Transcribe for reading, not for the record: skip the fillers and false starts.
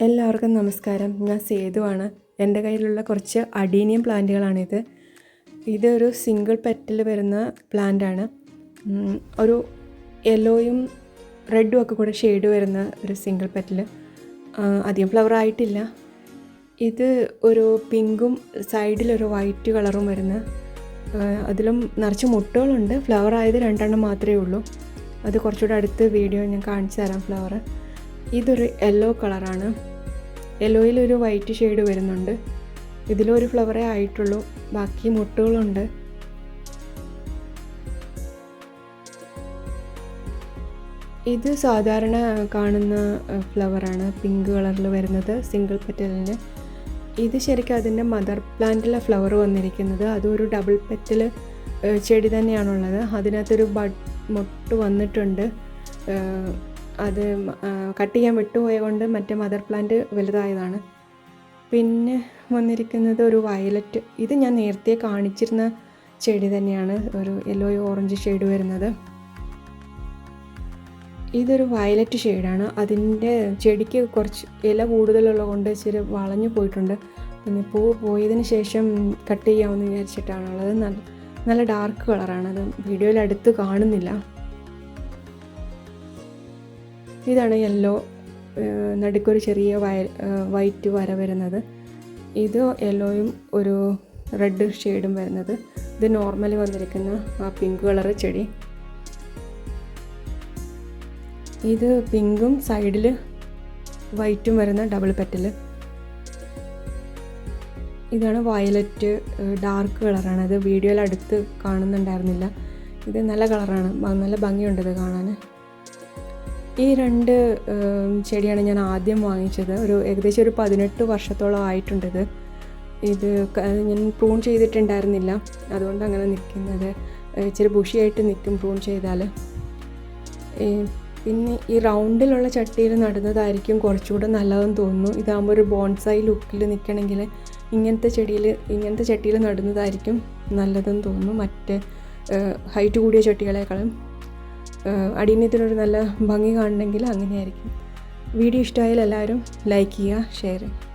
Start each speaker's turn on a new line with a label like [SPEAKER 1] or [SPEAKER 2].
[SPEAKER 1] എല്ലാവർക്കും നമസ്കാരം. ഞാൻ സേതുവാണ്. എൻ്റെ കയ്യിലുള്ള കുറച്ച് അഡീനിയം പ്ലാന്റുകളാണിത്. ഇതൊരു സിംഗിൾ പെറ്റൽ വരുന്ന പ്ലാന്റാണ്. ഒരു യെല്ലോയും റെഡും ഒക്കെ കൂടെ ഷെയ്ഡ് വരുന്ന ഒരു സിംഗിൾ പെറ്റൽ. അധികം ഫ്ലവർ ആയിട്ടില്ല. ഇത് ഒരു പിങ്കും സൈഡിലൊരു വൈറ്റ് കളറും വരുന്ന, അതിലും നിറച്ച് മുട്ടുകളുണ്ട്. ഫ്ലവർ ആയത് 2 മാത്രമേ ഉള്ളൂ. അത് കുറച്ചുകൂടെ അടുത്ത് വീഡിയോ ഞാൻ കാണിച്ചു തരാം. ഫ്ലവർ ഇതൊരു യെല്ലോ കളറാണ്. യെല്ലോയിലൊരു വൈറ്റ് ഷെയ്ഡ് വരുന്നുണ്ട്. ഇതിലൊരു ഫ്ലവറേ ആയിട്ടുള്ളൂ, ബാക്കി മുട്ടുകളുണ്ട്. ഇത് സാധാരണ കാണുന്ന ഫ്ലവറാണ്, പിങ്ക് കളറിൽ വരുന്നത് സിംഗിൾ പെറ്റലിന്. ഇത് ശരിക്കും അതിൻ്റെ മദർ പ്ലാന്റിലെ ഫ്ലവർ വന്നിരിക്കുന്നത്. അതൊരു ഡബിൾ പെറ്റൽ ചെടി തന്നെയാണുള്ളത്. അതിനകത്തൊരു മുട്ട് വന്നിട്ടുണ്ട്. അത് കട്ട് ചെയ്യാൻ വിട്ടുപോയ കൊണ്ട് മറ്റേ മദർ പ്ലാന്റ് വലുതായതാണ്. പിന്നെ വന്നിരിക്കുന്നത് ഒരു വയലറ്റ്. ഇത് ഞാൻ നേരത്തെ കാണിച്ചിരുന്ന ചെടി തന്നെയാണ്, ഒരു യെല്ലോ ഓറഞ്ച് ഷെയ്ഡ് വരുന്നത്. ഇതൊരു വയലറ്റ് ഷെയ്ഡാണ്. അതിൻ്റെ ചെടിക്ക് കുറച്ച് ഇല കൂടുതലുള്ള കൊണ്ട് ഇച്ചിരി വളഞ്ഞു പോയിട്ടുണ്ട്. പിന്നെ പൂ പോയതിന് ശേഷം കട്ട് ചെയ്യാമെന്ന് വിചാരിച്ചിട്ടാണുള്ളത്. നല്ല ഡാർക്ക് കളറാണ്. അത് വീഡിയോയിൽ അടുത്ത് കാണുന്നില്ല. ഇതാണ് യെല്ലോ, നടുക്കൊരു ചെറിയ വൈറ്റ് വര വരുന്നത്. ഇത് യെല്ലോയും ഒരു റെഡ് ഷെയ്ഡും വരുന്നത്. ഇത് നോർമലി വന്നിരിക്കുന്ന ആ പിങ്ക് കളർ ചെടി. ഇത് പിങ്കും സൈഡിൽ വൈറ്റും വരുന്ന ഡബിൾ പെറ്റൽ. ഇതാണ് വയലറ്റ്, ഡാർക്ക് കളറാണ്. അത് വീഡിയോയിൽ അടുത്ത് കാണുന്നുണ്ടായിരുന്നില്ല. ഇത് നല്ല കളറാണ്, നല്ല ഭംഗിയുണ്ട് ഇത് കാണാൻ. ഈ 2 ചെടിയാണ് ഞാൻ ആദ്യം വാങ്ങിച്ചത്. ഏകദേശം ഒരു 18 വർഷത്തോളം ആയിട്ടുണ്ടിത്. ഇത് ഞാൻ പ്രൂൺ ചെയ്തിട്ടുണ്ടായിരുന്നില്ല, അതുകൊണ്ട് അങ്ങനെ നിൽക്കുന്നത്. ഇച്ചിരി ബുഷിയായിട്ട് നിൽക്കും പ്രൂൺ ചെയ്താൽ. പിന്നെ ഈ റൗണ്ടിലുള്ള ചട്ടിയിൽ നടുന്നതായിരിക്കും കുറച്ചുകൂടെ നല്ലതെന്ന് തോന്നുന്നു. ഇതാകുമ്പോൾ ഒരു ബോൺസായി ലുക്കിൽ നിൽക്കണമെങ്കിൽ ഇങ്ങനത്തെ ചട്ടിയിൽ നടുന്നതായിരിക്കും നല്ലതെന്ന് തോന്നുന്നു. മറ്റ് ഹൈറ്റ് കൂടിയ ചട്ടികളെക്കാളും അടിയനത്തിനൊരു നല്ല ഭംഗി കാണണമെങ്കിൽ അങ്ങനെയായിരിക്കും. വീഡിയോ ഇഷ്ടമായാൽ എല്ലാവരും ലൈക്ക് ചെയ്യുക, ഷെയർ ചെയ്യുക.